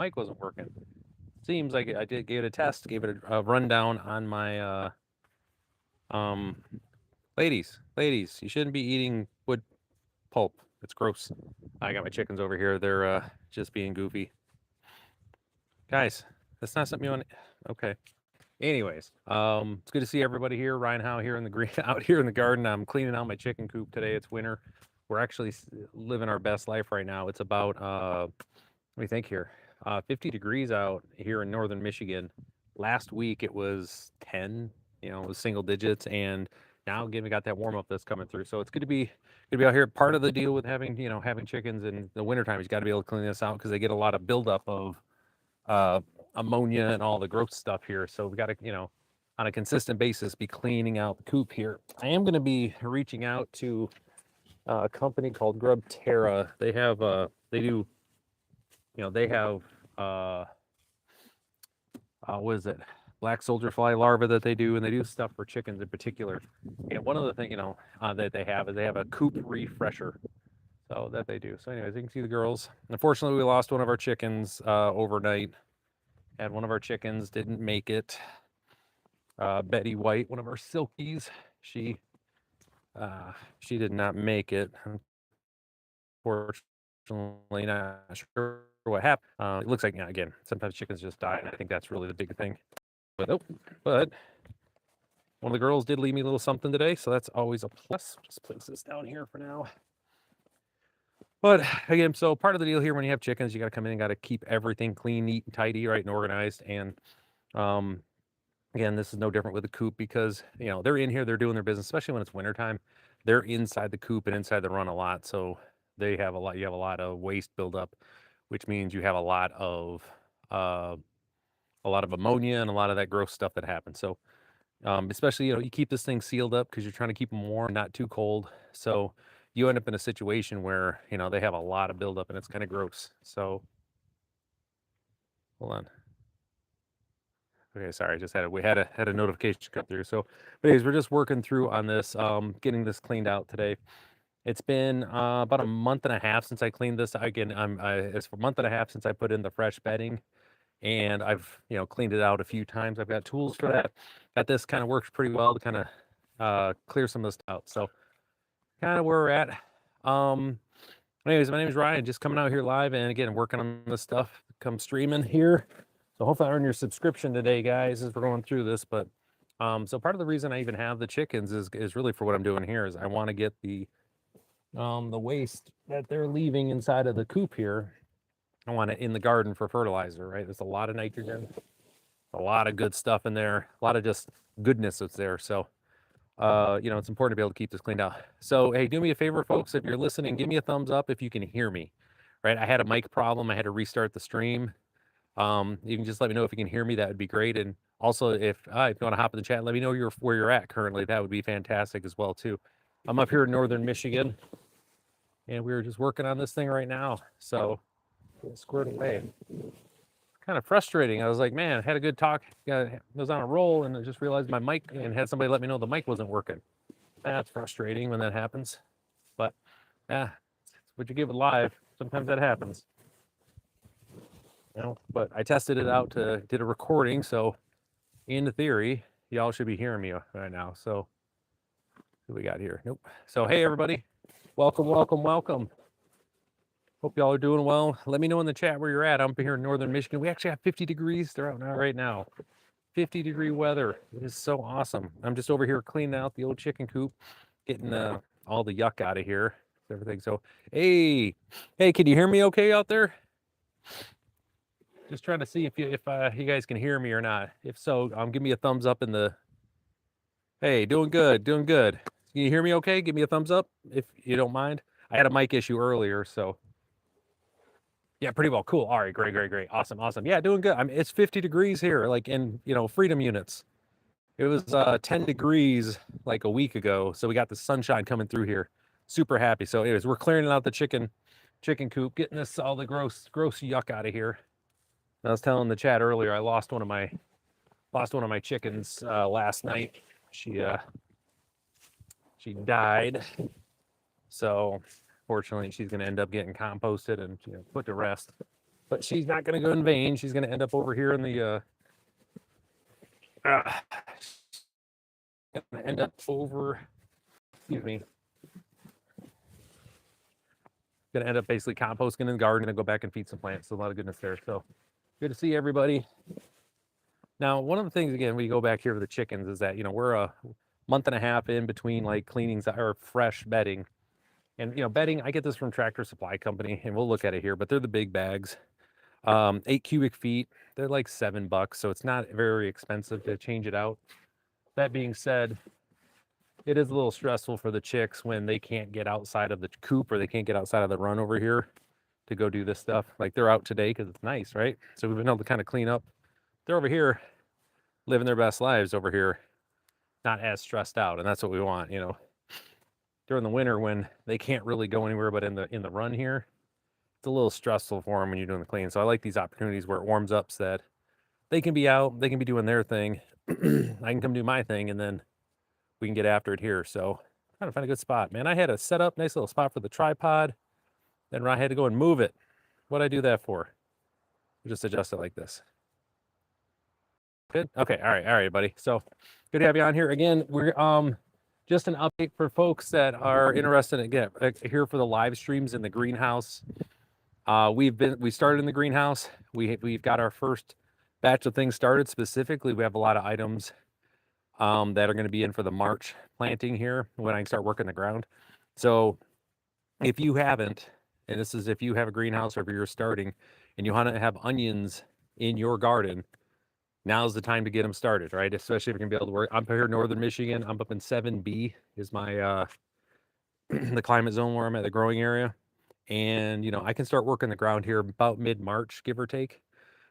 mic wasn't working. Seems like I did gave it a test, gave it a rundown on my um ladies, you shouldn't be eating wood pulp. It's gross. I got my chickens over here. They're just being goofy. Guys, that's not something you want. Okay. Anyways, it's good to see everybody here. Ryan Howe here in the green, out here in the garden. I'm cleaning out my chicken coop today. It's winter. We're actually living our best life right now. It's about let me think here, 50 degrees out here in northern Michigan. Last week it was 10. It was single digits, and now again we got that warm up that's coming through. So it's good to be out here. Part of the deal with having chickens in the wintertime, you got to be able to clean this out because they get a lot of buildup of uh, ammonia and all the gross stuff here. So we got to, on a consistent basis, be cleaning out the coop here. I am going to be reaching out to a company called Grub Terra. They have, they do, they have, uh, what is it? Black soldier fly larvae that they do, and they do stuff for chickens in particular. And one of the things, that they have is they have a coop refresher. So that they do. So, anyways, you can see the girls. Unfortunately, we lost one of our chickens overnight. Had one of our chickens didn't make it. Betty White, one of our silkies, she she did not make it. Unfortunately, not sure what happened. It looks like again, sometimes chickens just die, and I think that's really the big thing. But one of the girls did leave me a little something today, so that's always a plus. Just place this down here for now. But again, so part of the deal here when you have chickens, you got to come in and got to keep everything clean, neat, and tidy, right, and organized. And again, this is no different with the coop because they're in here, they're doing their business, especially when it's wintertime. They're inside the coop and inside the run a lot, so they have a lot. You have a lot of waste buildup, which means you have uh, a lot of ammonia and a lot of that gross stuff that happens. So especially you keep this thing sealed up because you're trying to keep them warm, not too cold. So you end up in a situation where they have a lot of buildup and it's kind of gross. So hold on. Okay, sorry, I just had a notification come through. So, but anyways, we're just working through on this, getting this cleaned out today. It's been about a month and a half since I cleaned this. Again, it's a month and a half since I put in the fresh bedding, and I've cleaned it out a few times. I've got tools for that. Got this kind of works pretty well to kind of clear some of this out. So, kind of where we're at. Um, Anyways, my name is Ryan. Just coming out here live, and again, working on this stuff. Come streaming here. So hopefully I earn your subscription today, guys, as we're going through this. But so part of the reason I even have the chickens is really for what I'm doing here is I want to get the waste that they're leaving inside of the coop here. I want it in the garden for fertilizer, right? There's a lot of nitrogen, a lot of good stuff in there, a lot of just goodness that's there. So it's important to be able to keep this cleaned out. So, hey, do me a favor, folks. If you're listening, give me a thumbs up if you can hear me. Right? I had a mic problem. I had to restart the stream. You can just let me know if you can hear me. That would be great. And also, if you want to hop in the chat, let me know where you're at currently. That would be fantastic as well too. I'm up here in northern Michigan, and we were just working on this thing right now. So, squared away. Kind of frustrating. I was like, man, I had a good talk, was on a roll, and I just realized my mic and had somebody let me know the mic wasn't working. That's frustrating when that happens. But yeah, it's what you give it live. Sometimes that happens. But I tested it out did a recording, so in theory, y'all should be hearing me right now. So who we got here? Nope. So hey everybody. Welcome, welcome, welcome. Hope y'all are doing well. Let me know in the chat where you're at. I'm here in northern Michigan. We actually have 50 degrees. They're out now right now. 50-degree weather. It is so awesome. I'm just over here cleaning out the old chicken coop, getting all the yuck out of here, everything. So, hey, can you hear me okay out there? Just trying to see if you guys can hear me or not. If so, give me a thumbs up in the. Hey, doing good, doing good. Can you hear me okay? Give me a thumbs up if you don't mind. I had a mic issue earlier, so. Yeah, pretty well. Cool. All right, great. Awesome. Yeah, doing good. I mean, it's 50 degrees here, like in freedom units. It was 10 degrees like a week ago, so we got the sunshine coming through here. Super happy. So, anyways, we're clearing out the chicken coop, getting all the gross yuck out of here. I was telling the chat earlier, I lost one of my chickens last night. She died. So, fortunately, she's going to end up getting composted and put to rest. but she's not going to go in vain. She's going to end up over here in the going to end up over, excuse me, going to end up basically composting in the garden and go back and feed some plants. So a lot of goodness there. So good to see everybody. Now, one of the things, again, when you go back here to the chickens is that, we're a month and a half in between like cleanings or fresh bedding. And, bedding, I get this from Tractor Supply Company, and we'll look at it here, but they're the big bags. 8 cubic feet, they're like $7, so it's not very expensive to change it out. That being said, it is a little stressful for the chicks when they can't get outside of the coop or they can't get outside of the run over here to go do this stuff. Like they're out today because it's nice, right? So we've been able to kind of clean up. They're over here living their best lives over here, not as stressed out, and that's what we want, During the winter when they can't really go anywhere but in the run here, it's a little stressful for them when you're doing the clean. So I like these opportunities where it warms up so that they can be out, they can be doing their thing. I can come do my thing, and then we can get after it here. So trying to find a good spot, man. I had a set up, nice little spot for the tripod. Then I had to go and move it. What'd I do that for? Just adjust it like this. Good. Okay. All right, buddy. So good to have you on here again. We're just an update for folks that are interested again here for the live streams in the greenhouse. We started in the greenhouse. We've got our first batch of things started. Specifically, we have a lot of items that are going to be in for the March planting here when I can start working the ground. So if you haven't, and this is if you have a greenhouse or if you're starting and you want to have onions in your garden, now's the time to get them started, right? Especially if you're gonna be able to work. I'm here in northern Michigan. I'm up in 7B is my the climate zone where I'm at, the growing area. And I can start working the ground here about mid-March, give or take.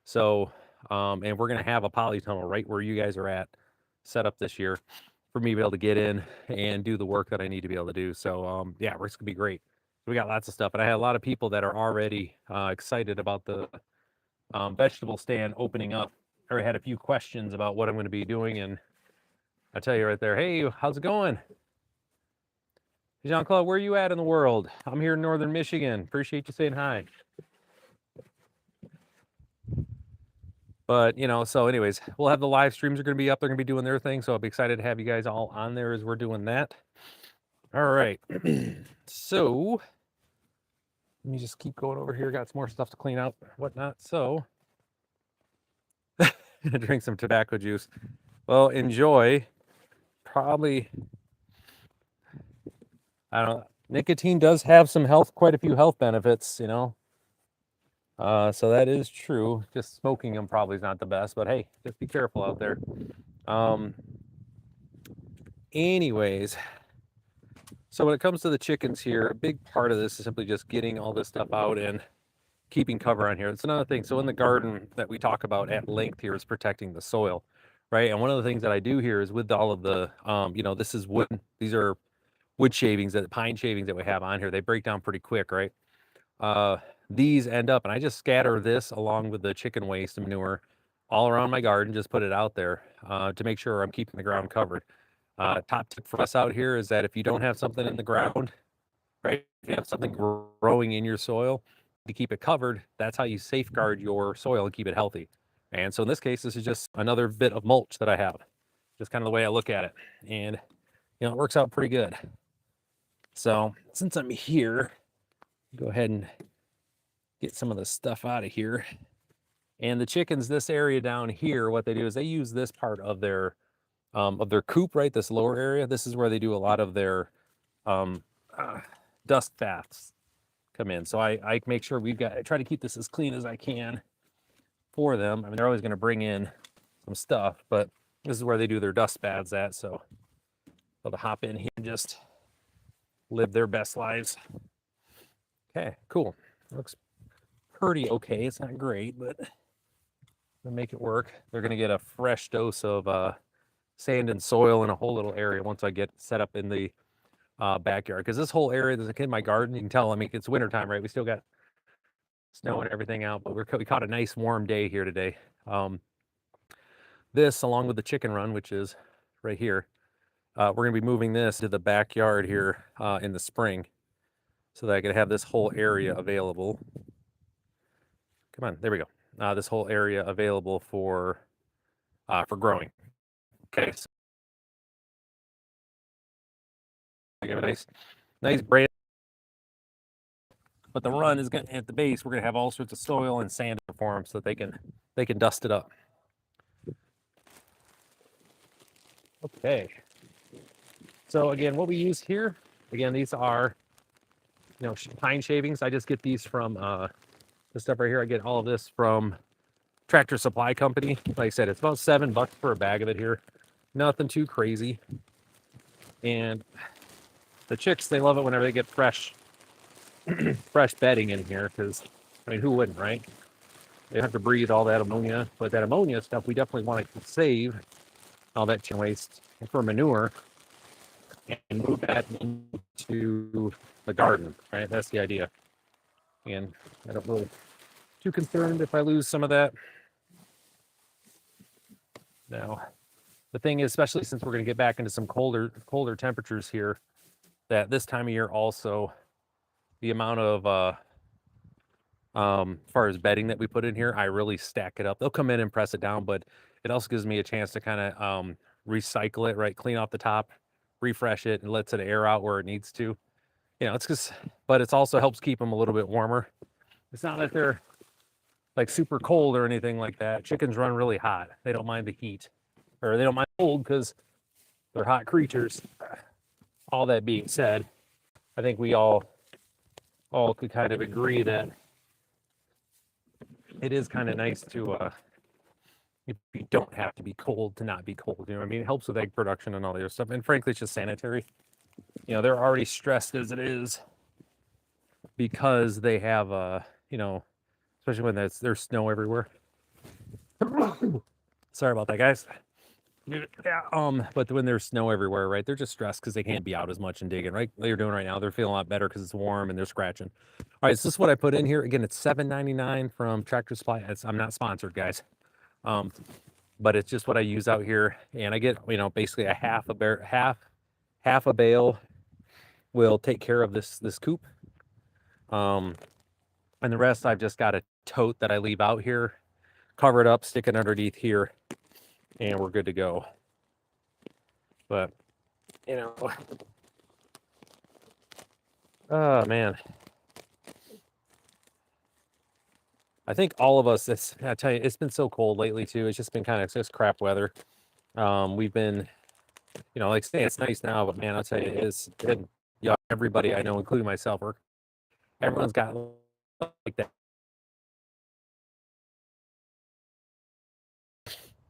So and we're gonna have a polytunnel right where you guys are at set up this year for me to be able to get in and do the work that I need to be able to do. So yeah, it's gonna be great. We got lots of stuff, and I had a lot of people that are already excited about the vegetable stand opening up. I already had a few questions about what I'm going to be doing, and I tell you right there, hey, how's it going? Jean-Claude, where are you at in the world? I'm here in northern Michigan. Appreciate you saying hi. But, so anyways, we'll have the live streams are going to be up. They're going to be doing their thing, so I'll be excited to have you guys all on there as we're doing that. All right. So let me just keep going over here. Got some more stuff to clean out, whatnot. So drink some tobacco juice. Well, enjoy. Probably, I don't know. Nicotine does have some quite a few health benefits, so that is true. Just smoking them probably is not the best, but hey, just be careful out there. Anyways, so when it comes to the chickens here, a big part of this is simply just getting all this stuff out and keeping cover on here. It's another thing. So in the garden that we talk about at length here is protecting the soil, right? And one of the things that I do here is with all of the, this is wood. These are wood shavings, pine shavings that we have on here. They break down pretty quick, right? These end up, and I just scatter this along with the chicken waste and manure all around my garden, just put it out there to make sure I'm keeping the ground covered. Top tip for us out here is that if you don't have something in the ground, right? If you have something growing in your soil, to keep it covered, that's how you safeguard your soil and keep it healthy. And so in this case, this is just another bit of mulch that I have. Just kind of the way I look at it. And, it works out pretty good. So since I'm here, go ahead and get some of the stuff out of here. And the chickens, this area down here, what they do is they use this part of their coop, right? This lower area. This is where they do a lot of their dust baths come in. So I make sure I try to keep this as clean as I can for them. I mean, they're always going to bring in some stuff, but this is where they do their dust baths at. So they'll hop in here and just live their best lives. Okay, cool. Looks pretty okay. It's not great, but we'll make it work. They're going to get a fresh dose of sand and soil in a whole little area once I get set up in the backyard. Because this whole area that's in my garden, you can tell, I mean, it's wintertime, right? We still got snow and everything out, but we caught a nice warm day here today. This, along with the chicken run, which is right here, we're going to be moving this to the backyard here in the spring so that I could have this whole area available. come on, there we go. This whole area available for growing. Okay, so give a nice braid. But the run is going to, at the base, we're going to have all sorts of soil and sand for them so that they can dust it up. Okay. So again, what we use here, again, these are, pine shavings. I just get these from this stuff right here. I get all of this from Tractor Supply Company. Like I said, it's about $7 for a bag of it here. Nothing too crazy. And the chicks, they love it whenever they get fresh bedding in here, because I mean, who wouldn't, right? They have to breathe all that ammonia, but that ammonia stuff we definitely want to save all that chicken waste for manure and move that into the garden, right? That's the idea. And I don't really too concerned if I lose some of that. Now, the thing is, especially since we're going to get back into some colder temperatures here, that this time of year also, the amount of as far as bedding that we put in here, I really stack it up. They'll come in and press it down, but it also gives me a chance to kind of recycle it, right? Clean off the top, refresh it, and lets it air out where it needs to. It's just, but it also helps keep them a little bit warmer. It's not that they're like super cold or anything like that. Chickens run really hot. They don't mind the heat, or they don't mind cold because they're hot creatures. All that being said, I think we all could kind of agree that it is kind of nice to if you don't have to be cold to not be cold. You know what I mean? It helps with egg production and all the other stuff. And frankly, it's just sanitary. They're already stressed as it is because they have especially when there's snow everywhere. Sorry about that, guys. Yeah, but when there's snow everywhere, right? They're just stressed because they can't be out as much and digging, right? They're doing right now. They're feeling a lot better because it's warm and they're scratching. All right, so this is what I put in here. Again, it's $7.99 from Tractor Supply. I'm not sponsored, guys. But it's just what I use out here, and I get basically a half a bale will take care of this coop, and the rest I've just got a tote that I leave out here, cover it up, stick it underneath here, and we're good to go. But oh man, I think all of us, I tell you, it's been so cold lately too. It's just been kind of just crap weather. We've been, like say it's nice now, but man, I'll tell you, it's been, everybody I know, including myself, everyone's got like that.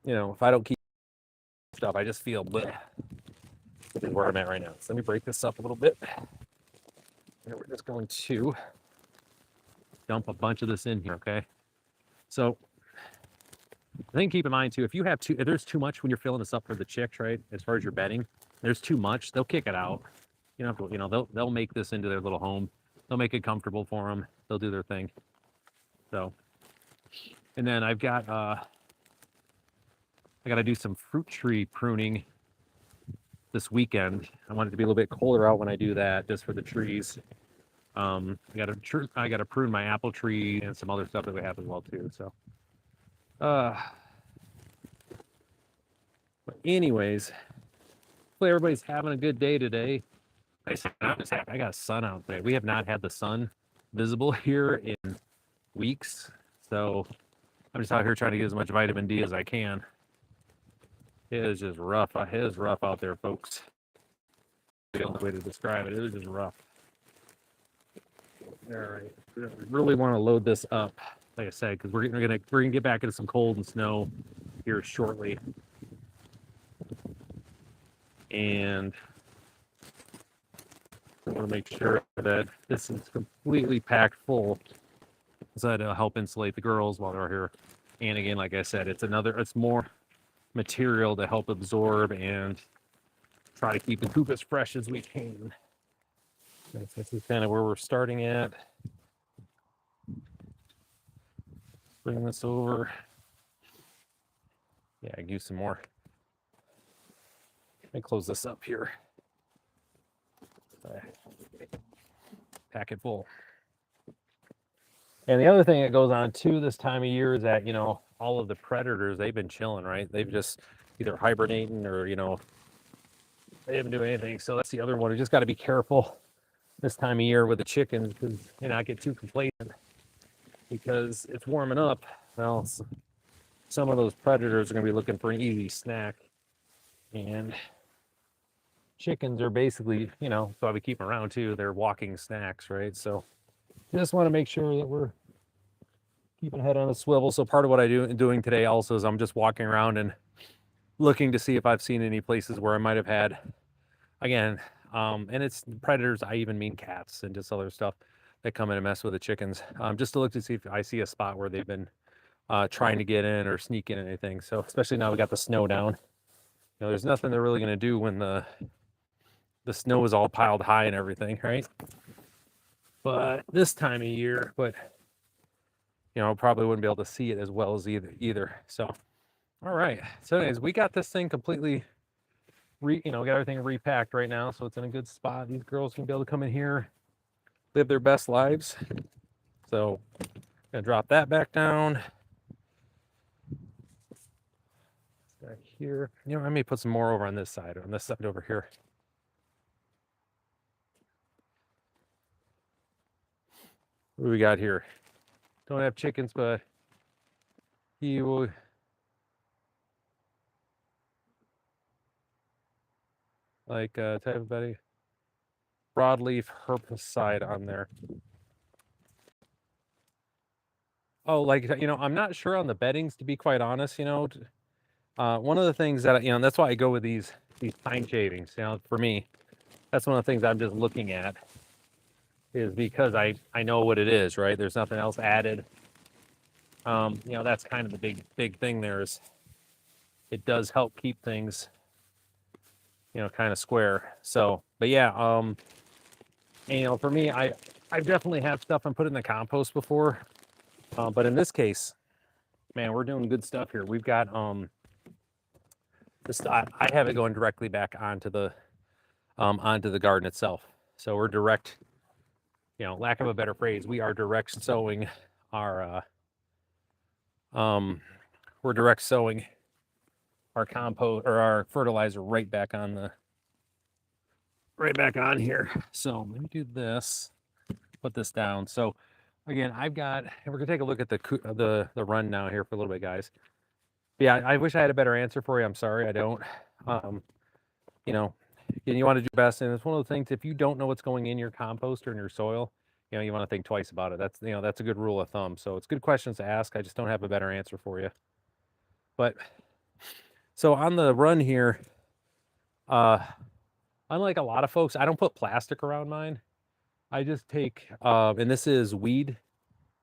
If I don't keep stuff, I just feel bleh. Where I'm at right now. So let me break this up a little bit. And we're just going to dump a bunch of this in here, okay? So the thing to keep in mind too, if there's too much when you're filling this up for the chicks, right? As far as your bedding, there's too much, they'll kick it out. They'll make this into their little home. They'll make it comfortable for them. They'll do their thing. So, and then I got to do some fruit tree pruning this weekend. I want it to be a little bit colder out when I do that, just for the trees. I got to prune my apple tree and some other stuff that we have as well too. So, but anyways, hopefully everybody's having a good day today. I got sun out there. We have not had the sun visible here in weeks, so I'm just out here trying to get as much vitamin D as I can. It is just rough. It is rough out there, folks. The only way to describe it. It is just rough. All right. We really want to load this up, like I said, because we're gonna get back into some cold and snow here shortly. And I want to make sure that this is completely packed full, so that'll help insulate the girls while they're here. And again, like I said, it's more material to help absorb and try to keep the coop as fresh as we can. This is kind of where we're starting at. Bring this over. Yeah, I can use some more. Let me close this up here. Pack it full. And the other thing that goes on too this time of year is that, you know, all of the predators, they've been chilling, right? They've just either hibernating or, you know, they haven't doing anything. So that's the other one. We just got to be careful this time of year with the chickens because, you know, not get too complacent because it's warming up. Well, some of those predators are going to be looking for an easy snack. And chickens are basically, you know, so we keep them around too. They're walking snacks, right? So just want to make sure that we're keeping head on a swivel. So part of what doing today also is I'm just walking around and looking to see if I've seen any places where I might have had, again, and it's predators. I even mean cats and just other stuff that come in and mess with the chickens. Just to look to see if I see a spot where they've been trying to get in or sneak in anything. So especially now we got the snow down. You know, there's nothing they're really going to do when the snow is all piled high and everything, right? But this time of year, but you know, probably wouldn't be able to see it as well as either. So, all right. So, anyways, we got this thing completely, you know, got everything repacked right now, so it's in a good spot. These girls can be able to come in here, live their best lives. So, gonna drop that back down. Back here. You know, I may put some more over on this side over here. What do we got here? Don't have chickens, but he will. Like type of betting. Broadleaf herbicide on there. Oh, like, you know, I'm not sure on the beddings, to be quite honest. You know, one of the things that, you know, that's why I go with these pine shavings. You know, for me, that's one of the things I'm just looking at, is because I know what it is, right? There's nothing else added. You know, that's kind of the big thing there is it does help keep things, you know, kind of square. So, but yeah, and, you know, for me, I definitely have stuff I'm put in the compost before, but in this case, man, we're doing good stuff here. We've got this. I have it going directly back onto the garden itself. So we're direct, you know, lack of a better phrase, we are direct sowing our we're direct sowing our compost or our fertilizer right back on here. So let me do this, put this down. So again, I've got, and we're gonna take a look at the run now here for a little bit, guys. But yeah, I wish I had a better answer for you. I'm sorry, I don't. You know, and you want to do best, and it's one of the things, if you don't know what's going in your compost or in your soil, you know, you want to think twice about it. That's, you know, that's a good rule of thumb. So it's good questions to ask. I just don't have a better answer for you. But so on the run here, unlike a lot of folks, I don't put plastic around mine. I just take, and this is weed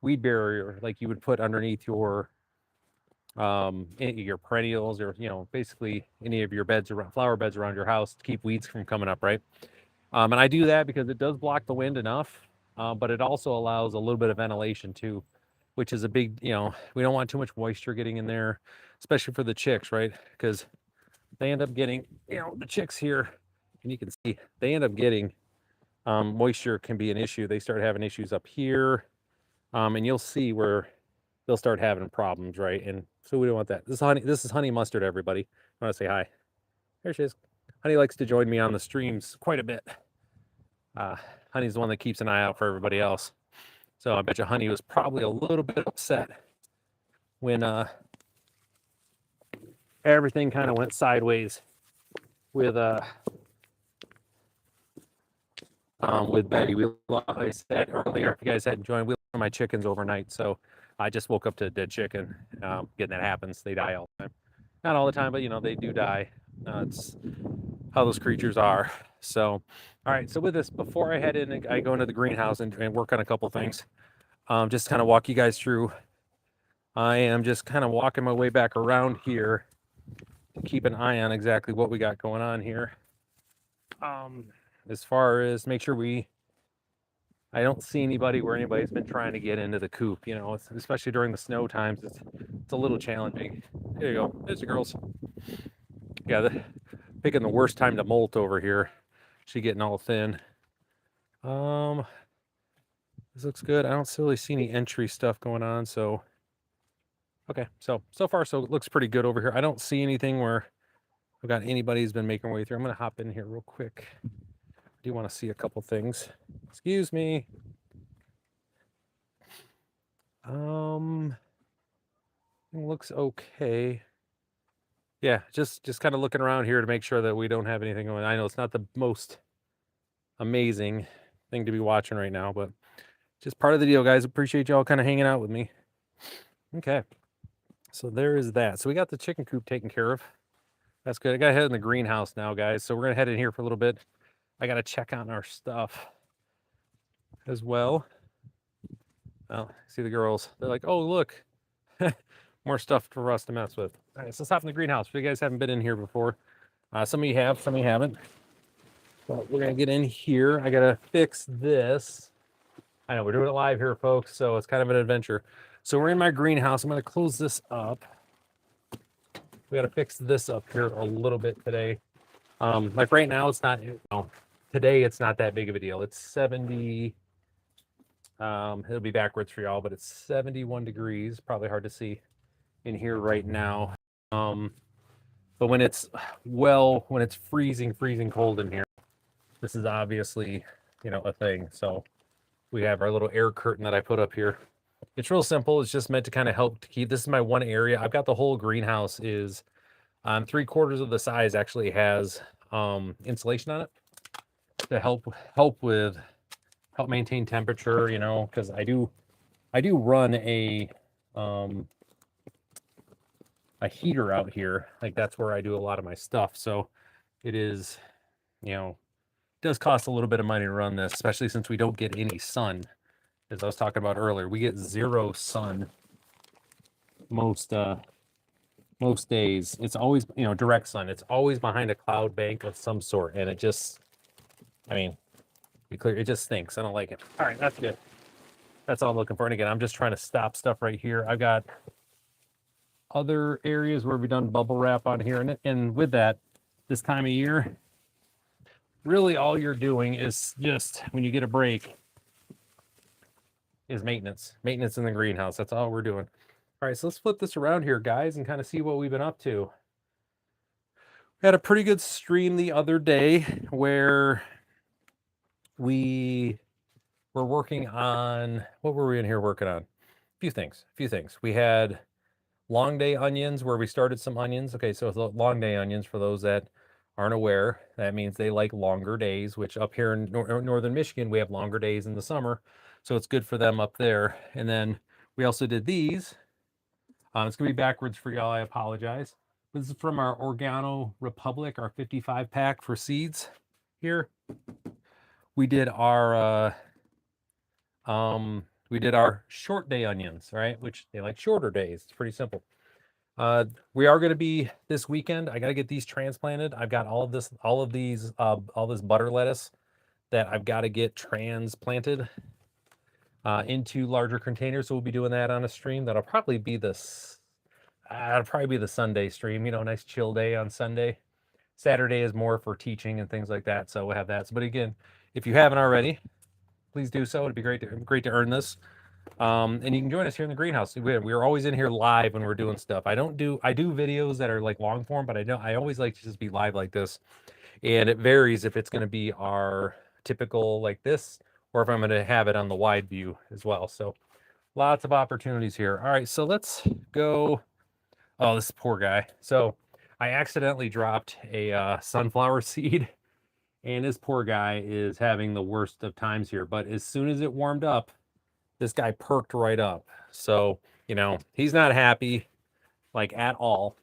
barrier, like you would put underneath your perennials, or, you know, basically any of your beds around, flower beds around your house, to keep weeds from coming up, right? And I do that because it does block the wind enough, but it also allows a little bit of ventilation too, which is a big, you know, we don't want too much moisture getting in there, especially for the chicks, right? Because they end up getting, you know, the chicks here, and you can see they end up getting, moisture can be an issue. They start having issues up here, and you'll see where they'll start having problems, right? And so we don't want that. This is Honey Mustard, everybody. I want to say hi. There she is. Honey likes to join me on the streams quite a bit. Honey's the one that keeps an eye out for everybody else. So I bet you Honey was probably a little bit upset when everything kind of went sideways with Betty. Like I said earlier, if you guys hadn't joined, we lost my chickens overnight. So I just woke up to a dead chicken. Getting that happens. They die all the time. Not all the time, but, you know, they do die. It's how those creatures are. So, all right. So with this, before I head in, I go into the greenhouse and work on a couple things. Just kind of walk you guys through. I am just kind of walking my way back around here to keep an eye on exactly what we got going on here. As far as make sure I don't see anybody where anybody's been trying to get into the coop, you know, especially during the snow times, it's a little challenging. There you go. There's the girls. Yeah, picking the worst time to molt over here. She getting all thin. This looks good. I don't really see any entry stuff going on, so okay. So far, so it looks pretty good over here. I don't see anything where I've got anybody who's been making their way through. I'm gonna hop in here real quick. I do want to see a couple things. Excuse me. It looks okay. Yeah, just kind of looking around here to make sure that we don't have anything going. I know it's not the most amazing thing to be watching right now, but just part of the deal, guys. Appreciate y'all kind of hanging out with me. Okay, so there is that. So we got the chicken coop taken care of. That's good. I got to head in the greenhouse now, guys. So we're gonna head in here for a little bit. I gotta check on our stuff as well. Well, see the girls. They're like, oh look, more stuff for us to mess with. All right, so let's hop in the greenhouse. If you guys haven't been in here before, some of you have, some of you haven't. But we're gonna get in here. I gotta fix this. I know we're doing it live here, folks, so it's kind of an adventure. So we're in my greenhouse. I'm gonna close this up. We gotta fix this up here a little bit today. Like right now, it's not. Today it's not that big of a deal. It's 70. It'll be backwards for y'all, but it's 71 degrees. Probably hard to see in here right now. But when it's freezing cold in here, this is obviously, a thing. So we have our little air curtain that I put up here. It's real simple. It's just meant to kind of help to keep, this is my one area. I've got the whole greenhouse is 3/4 of the size actually has insulation on it to help maintain temperature, because I do run a heater out here. Like that's where I do a lot of my stuff. So it is, does cost a little bit of money to run this, especially since we don't get any sun. As I was talking about earlier, we get 0 sun most days. It's always, direct sun. It's always behind a cloud bank of some sort. And it just, be clear, it just stinks. I don't like it. All right, that's good. That's all I'm looking for. And again, I'm just trying to stop stuff right here. I've got other areas where we've done bubble wrap on here. And with that, this time of year, really all you're doing is just, when you get a break, is maintenance in the greenhouse. That's all we're doing. All right, so let's flip this around here, guys, and kind of see what we've been up to. We had a pretty good stream the other day where we were working on, what were we in here working on? A few things. We had long day onions where we started some onions. Okay, so long day onions, for those that aren't aware, that means they like longer days, which up here in northern Michigan, we have longer days in the summer. So it's good for them up there. And then we also did these. It's gonna be backwards for y'all, I apologize. This is from our Organo Republic, our 55 pack for seeds here. We did our short day onions, right? Which they like shorter days. It's pretty simple. We are going to be this weekend. I got to get these transplanted. I've got all this butter lettuce that I've got to get transplanted into larger containers. So we'll be doing that on a stream. That'll probably be the Sunday stream. Nice chill day on Sunday. Saturday is more for teaching and things like that. So we'll have that. But again, if you haven't already, please do so. It'd be great to earn this. And you can join us here in the greenhouse. We're always in here live when we're doing stuff. I do videos that are like long form, but I always like to just be live like this. And it varies if it's going to be our typical like this, or if I'm going to have it on the wide view as well. So lots of opportunities here. All right, so let's go. Oh, this poor guy. So I accidentally dropped a sunflower seed, and this poor guy is having the worst of times here. But as soon as it warmed up, this guy perked right up. So, he's not happy, like, at all,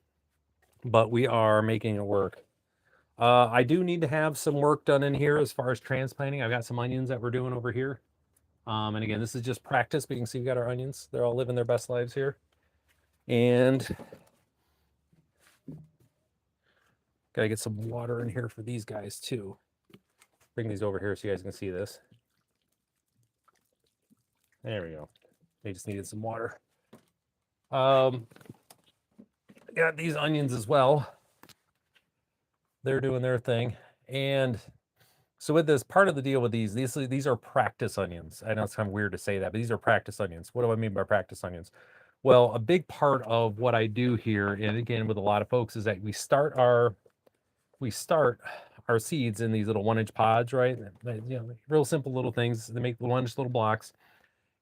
but we are making it work. I do need to have some work done in here as far as transplanting. I've got some onions that we're doing over here. And again, this is just practice, but you can see we got our onions. They're all living their best lives here. And gotta get some water in here for these guys too. Bring these over here so you guys can see this. There we go. They just needed some water. Got these onions as well. They're doing their thing. And So with this, part of the deal with these are practice onions. I know it's kind of weird to say that, but these are practice onions. What do I mean by practice onions? Well, a big part of what I do here, and again with a lot of folks, is that we start our seeds in these little 1-inch pods, right? You know, real simple little things. They make 1-inch little blocks,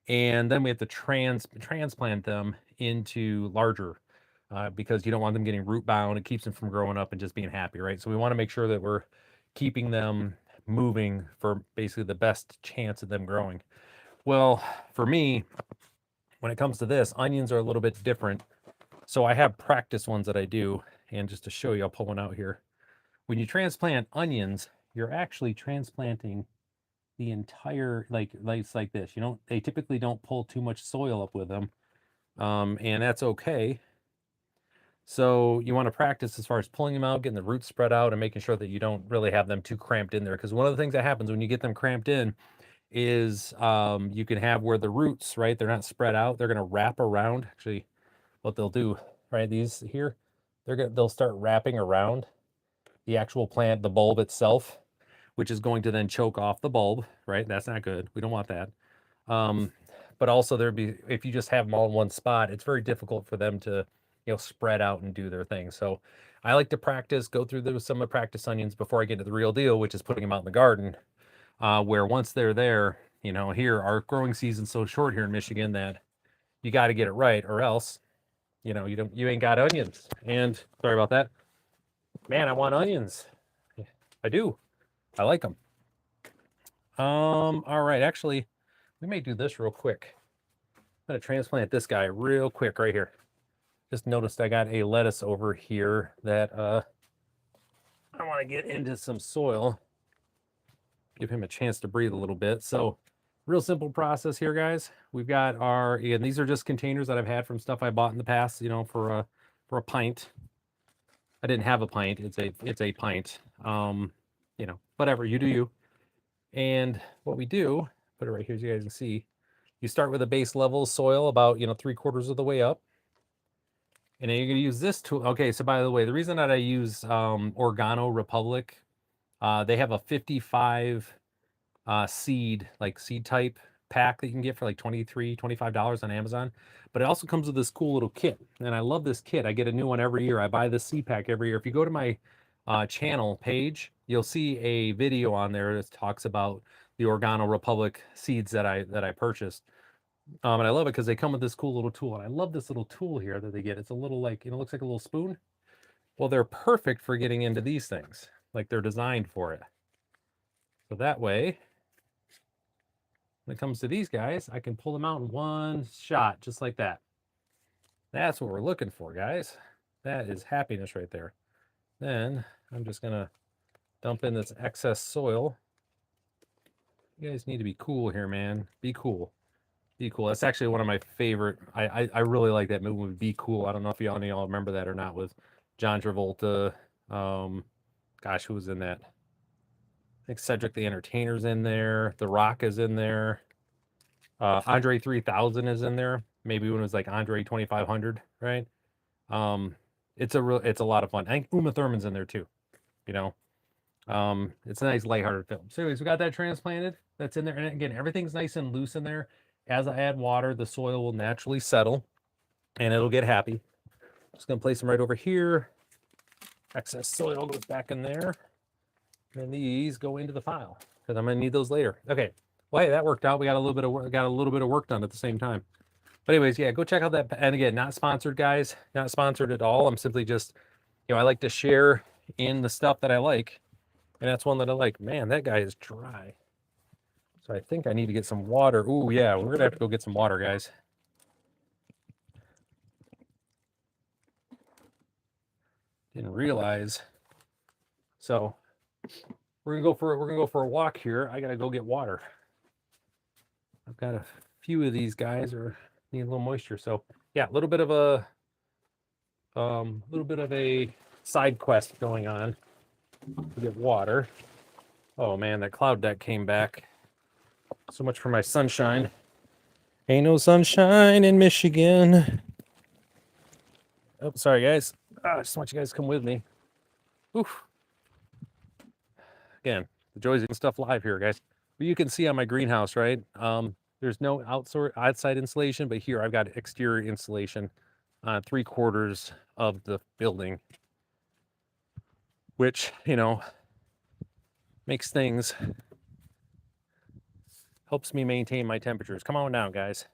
and then we have to transplant them into larger, because you don't want them getting root bound. It keeps them from growing up and just being happy, right? So we want to make sure that we're keeping them moving for basically the best chance of them growing. Well, for me, when it comes to this, onions are a little bit different. So I have practice ones that I do, and just to show you, I'll pull one out here. When you transplant onions, you're actually transplanting the entire, like it's like this. You don't, they typically don't pull too much soil up with them, and that's okay. So you want to practice as far as pulling them out, getting the roots spread out, and making sure that you don't really have them too cramped in there. Because one of the things that happens when you get them cramped in is, you can have where the roots, right, they're not spread out. They're going to wrap around. Actually, what they'll do, right, these here, they'll start wrapping around the actual plant, the bulb itself, which is going to then choke off the bulb, right? That's not good. We don't want that. But also if you just have them all in one spot, it's very difficult for them to, spread out and do their thing. So I like to go through some of the practice onions before I get to the real deal, which is putting them out in the garden, where once they're there, here, our growing season's so short here in Michigan that you got to get it right, or else, you ain't got onions. And sorry about that. Man, I want onions. I do. I like them. All right. Actually, we may do this real quick. I'm going to transplant this guy real quick right here. Just noticed I got a lettuce over here that I want to get into some soil. Give him a chance to breathe a little bit. So real simple process here, guys. We've got again, these are just containers that I've had from stuff I bought in the past, for a pint. I didn't have a pint. It's a pint. Whatever, you do you. And what we do, put it right here so you guys can see, you start with a base level soil about, 3/4 of the way up. And then you're going to use this tool. Okay, so by the way, the reason that I use Organo Republic, they have a 55 seed type pack that you can get for like $23-25 on Amazon. But it also comes with this cool little kit. And I love this kit. I get a new one every year. I buy this seed pack every year. If you go to my channel page, you'll see a video on there that talks about the Organo Republic seeds that I purchased. And I love it because they come with this cool little tool. And I love this little tool here that they get. It's a little looks like a little spoon. Well, they're perfect for getting into these things. Like they're designed for it. So that way, when it comes to these guys, I can pull them out in one shot, just like that. That's what we're looking for, guys. That is happiness right there. Then I'm just going to dump in this excess soil. You guys need to be cool here, man. Be cool. Be cool. That's actually one of my favorite. I really like that movie, Be Cool. I don't know if any of y'all remember that or not, with John Travolta. Gosh, who was in that? I think Cedric the Entertainer's in there. The Rock is in there. Andre 3000 is in there. Maybe when it was like Andre 2500, right? It's a lot of fun. I think Uma Thurman's in there too. It's a nice lighthearted film. So anyways, we got that transplanted. That's in there. And again, everything's nice and loose in there. As I add water, the soil will naturally settle and it'll get happy. Just gonna place them right over here. Excess soil goes back in there. And these go into the file because I'm gonna need those later. Okay. Well, hey, that worked out. We got a little bit of work done at the same time. But anyways, yeah, go check out that. And again, not sponsored, guys. Not sponsored at all. I'm simply just, I like to share in the stuff that I like. And that's one that I like. Man, that guy is dry. So I think I need to get some water. Ooh, yeah, we're going to have to go get some water, guys. Didn't realize. So we're gonna go for a walk here. I gotta go get water. I've got a few of these guys need a little moisture. So yeah, a little bit of a side quest going on to get water. Oh man, that cloud deck came back. So much for my sunshine. Ain't no sunshine in Michigan. Oh, sorry guys. I just want you guys to come with me. Oof. Again, The joys of stuff live here, guys. But you can see on my greenhouse, right? There's no outside insulation, but here I've got exterior insulation on 3/4 of the building, which, you know, makes things, helps me maintain my temperatures. Come on down, guys.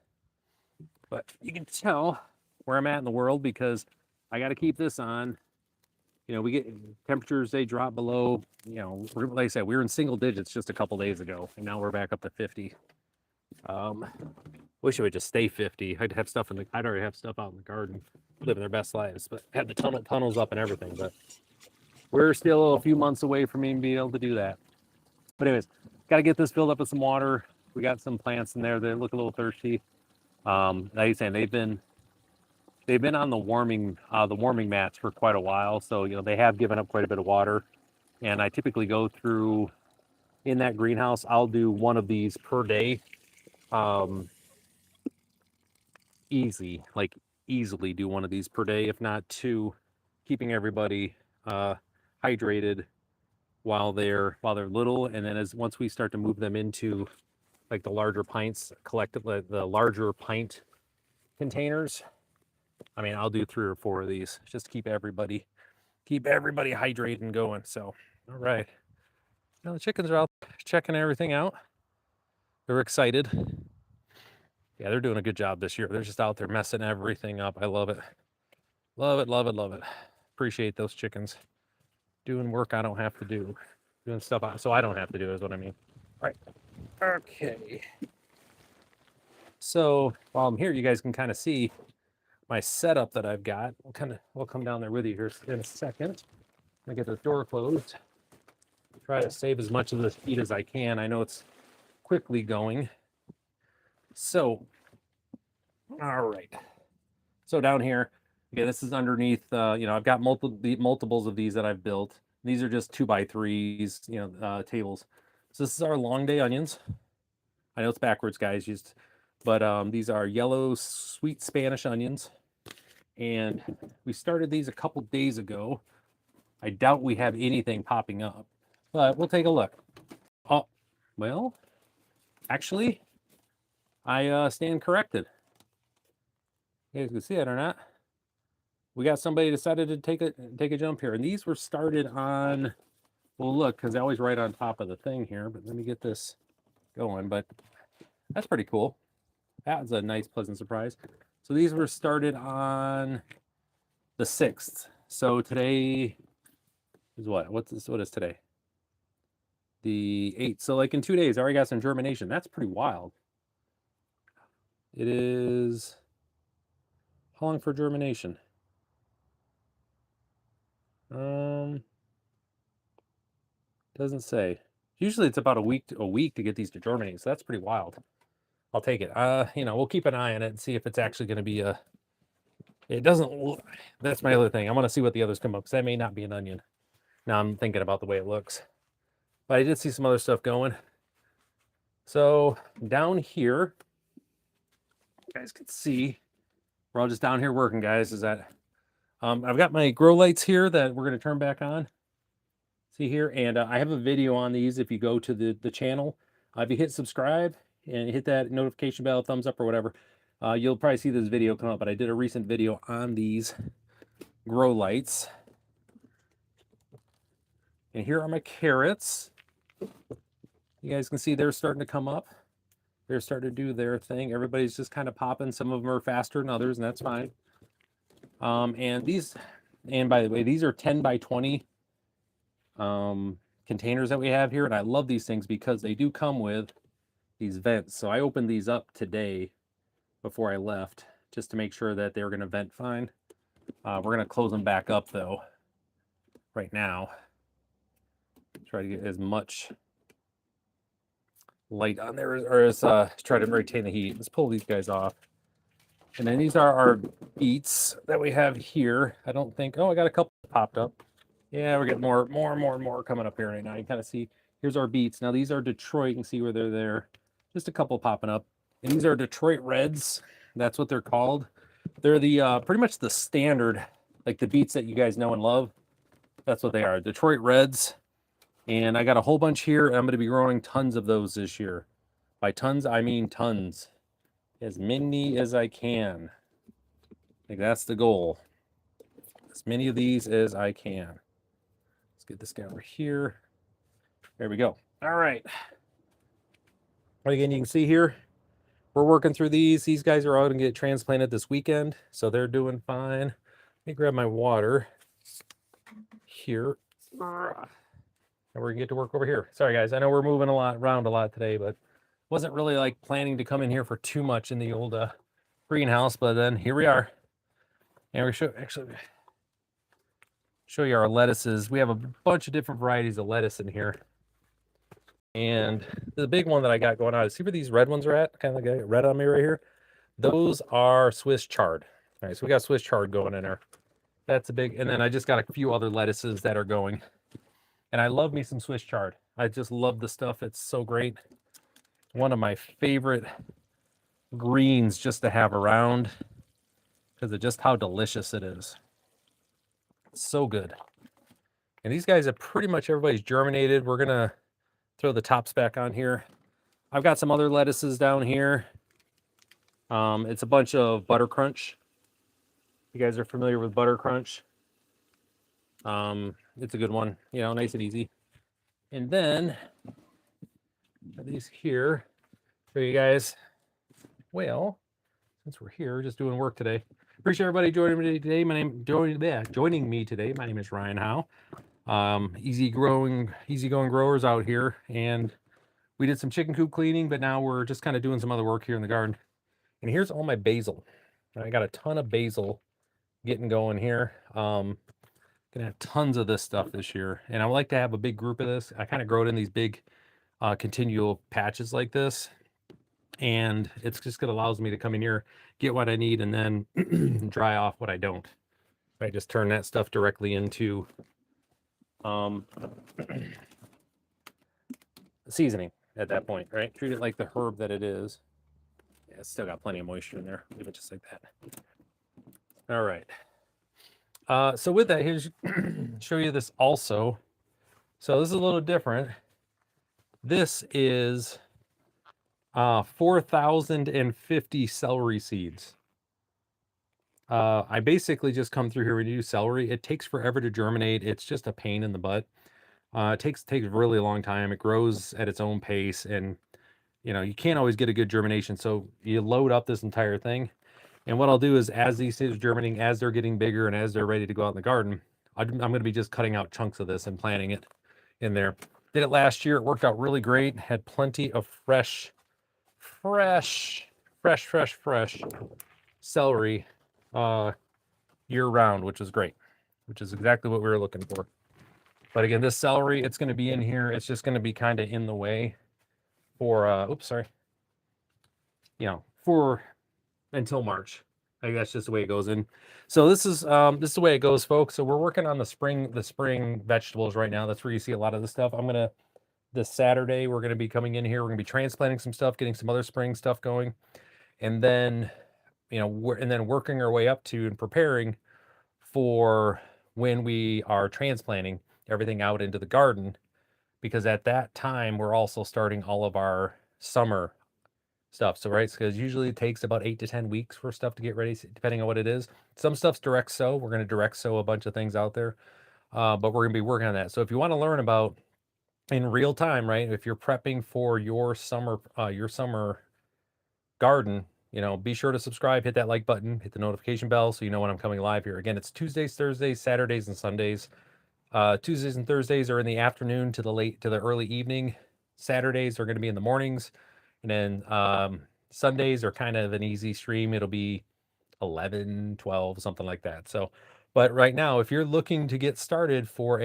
But you can tell where I'm at in the world because I got to keep this on. You know, we get temperatures, they drop below, you know, like I said, we were in single digits just a couple days ago, and now we're back up to 50. Wish it would just stay 50. I'd have stuff I'd already have stuff out in the garden, living their best lives, but had the tunnels up and everything. But we're still a few months away from even being able to do that. But anyways, got to get this filled up with some water. We got some plants in there that look a little thirsty. Like I said, they've been on the warming mats for quite a while, so you know they have given up quite a bit of water. And I typically go through in that greenhouse. I'll do one of these per day. Easily do one of these per day, if not two, keeping everybody hydrated while they're little. And then once we start to move them into like the larger pints, the larger pint containers, I mean, I'll do 3 or 4 of these just to keep everybody hydrated and going. So, all right. Now the chickens are out checking everything out. They're excited. Yeah, they're doing a good job this year. They're just out there messing everything up. I love it. Love it, love it, love it. Appreciate those chickens. Doing work I don't have to do. Doing stuff so I don't have to do is what I mean. All right. Okay. So while I'm here, you guys can kind of see my setup that I've got. We'll come down there with you here in a second. I'm gonna get this door closed. Try to save as much of this heat as I can. I know it's quickly going. So, all right. So down here, okay, this is underneath, you know, I've got multiples of these that I've built. These are just 2x3s, you know, tables. So this is our long day onions. I know it's backwards, guys, but these are yellow sweet Spanish onions. And we started these a couple days ago. I doubt we have anything popping up, but we'll take a look. Oh, well, actually, I stand corrected. You guys can see it or not? We got somebody decided to take a jump here, and these were started on. Well, look, because I always write on top of the thing here. But let me get this going. But that's pretty cool. That was a nice, pleasant surprise. So these were started on the 6th. So today is what? What is today? The 8th. So like in 2 days, I already got some germination. That's pretty wild. It is, how long for germination? Doesn't say. Usually it's about a week to get these to germinate, so that's pretty wild. I'll take it. You know, we'll keep an eye on it and see if it's actually going to be a. It doesn't look. That's my other thing. I want to see what the others come up, because that may not be an onion. Now I'm thinking about the way it looks, but I did see some other stuff going. So down here, you guys can see, we're all just down here working, guys. Is that I've got my grow lights here that we're going to turn back on. See here, and I have a video on these. If you go to the channel, if you hit subscribe and hit that notification bell, thumbs up or whatever, you'll probably see this video come up. But I did a recent video on these grow lights. And here are my carrots. You guys can see they're starting to come up. They're starting to do their thing. Everybody's just kind of popping. Some of them are faster than others, and that's fine. And by the way, these are 10 by 20 containers that we have here. And I love these things because they do come with these vents. So I opened these up today before I left, just to make sure that they're going to vent fine. We're going to close them back up though right now. Try to get as much light on there, or as try to retain the heat. Let's pull these guys off. And then these are our beets that we have here. I don't think, oh, I got a couple popped up. Yeah, we're getting more coming up here right now. You kind of see, here's our beets. Now these are Detroit. You can see where they're there. Just a couple popping up. And these are Detroit Reds. That's what they're called. They're the pretty much the standard, like the beets that you guys know and love. That's what they are, Detroit Reds. And I got a whole bunch here, and I'm going to be growing tons of those this year. By tons, I mean tons. As many as I can. Like, that's the goal. As many of these as I can. Let's get this guy over here. There we go. All right. Again, you can see here, we're working through these. These guys are out and get transplanted this weekend, so they're doing fine. Let me grab my water here. And we're gonna get to work over here. Sorry guys, I know we're moving around a lot today, but wasn't really like planning to come in here for too much in the old greenhouse, but then here we are. And we show you our lettuces. We have a bunch of different varieties of lettuce in here. And the big one that I got going on is, see where these red ones are at? Kind of like red on me right here. Those are Swiss chard. All right, so we got Swiss chard going in there. That's a big, and then I just got a few other lettuces that are going. And I love me some Swiss chard. I just love the stuff. It's so great. One of my favorite greens just to have around because of just how delicious it is. It's so good. And these guys have pretty much everybody's germinated. We're going to throw the tops back on here. I've got some other lettuces down here. It's a bunch of butter crunch. You guys are familiar with butter crunch. It's a good one, you know, nice and easy. And then these here, show you guys. Well, since we're here, just doing work today. Appreciate everybody joining me today. Joining me today. My name is Ryan Howe. Easygoing growers out here, and we did some chicken coop cleaning, but now we're just kind of doing some other work here in the garden. And here's all my basil. I got a ton of basil getting going here. Gonna have tons of this stuff this year, and I would like to have a big group of this. I kind of grow it in these big continual patches like this, and it's just gonna allows me to come in here, get what I need, and then dry off what I don't. I just turn that stuff directly into seasoning at that point, right? Treat it like the herb that it is. Yeah, it's still got plenty of moisture in there. Leave it just like that. All right. So with that, here's show you this also. So this is a little different. This is 4,050 celery seeds. I basically just come through here when you do celery. It takes forever to germinate. It's just a pain in the butt. It takes a really long time. It grows at its own pace, and you know, you can't always get a good germination. So you load up this entire thing. And what I'll do is, as these seeds are germinating, as they're getting bigger and as they're ready to go out in the garden, I'm going to be just cutting out chunks of this and planting it in there. Did it last year. It worked out really great. Had plenty of fresh celery year round, which is great, which is exactly what we were looking for. But again, this celery, it's going to be in here. It's just going to be kind of in the way for, for until March. I think that's just the way it goes in. So this is the way it goes, folks. So we're working on the spring vegetables right now. That's where you see a lot of the stuff. This Saturday, we're gonna be coming in here. We're gonna be transplanting some stuff, getting some other spring stuff going, and then, working our way up to and preparing for when we are transplanting everything out into the garden, because at that time we're also starting all of our summer stuff. So, right, because usually it takes about 8 to 10 weeks for stuff to get ready, depending on what it is. Some stuff's direct sow. We're going to direct sow a bunch of things out there, but we're going to be working on that. So if you want to learn about in real time, right, if you're prepping for your summer garden, be sure to subscribe, hit that like button, hit the notification bell so you know when I'm coming live here. Again, it's Tuesdays, Thursdays, Saturdays, and Sundays. Tuesdays and Thursdays are in the afternoon to the early evening. Saturdays are going to be in the mornings. And then Sundays are kind of an easy stream. It'll be 11, 12, something like that. So, but right now, if you're looking to get started for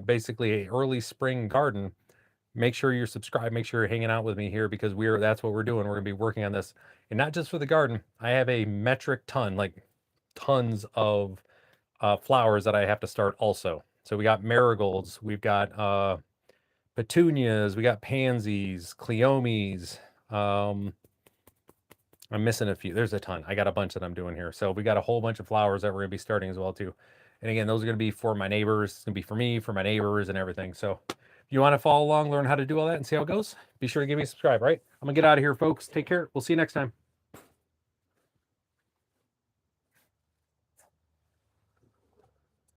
basically a early spring garden, make sure you're subscribed. Make sure you're hanging out with me here, because that's what we're doing. We're going to be working on this, and not just for the garden. I have a metric ton, like tons of flowers that I have to start also. So we got marigolds, we've got petunias, we got pansies, cleomes. I'm missing a few. There's a ton. I got a bunch that I'm doing here. So we got a whole bunch of flowers that we're gonna be starting as well too. And again, those are going to be for my neighbors. It's going to be for me, for my neighbors, and everything. So if you want to follow along, learn how to do all that, and see how it goes, be sure to give me a subscribe. Right? I'm gonna get out of here, folks. Take care. We'll see you next time.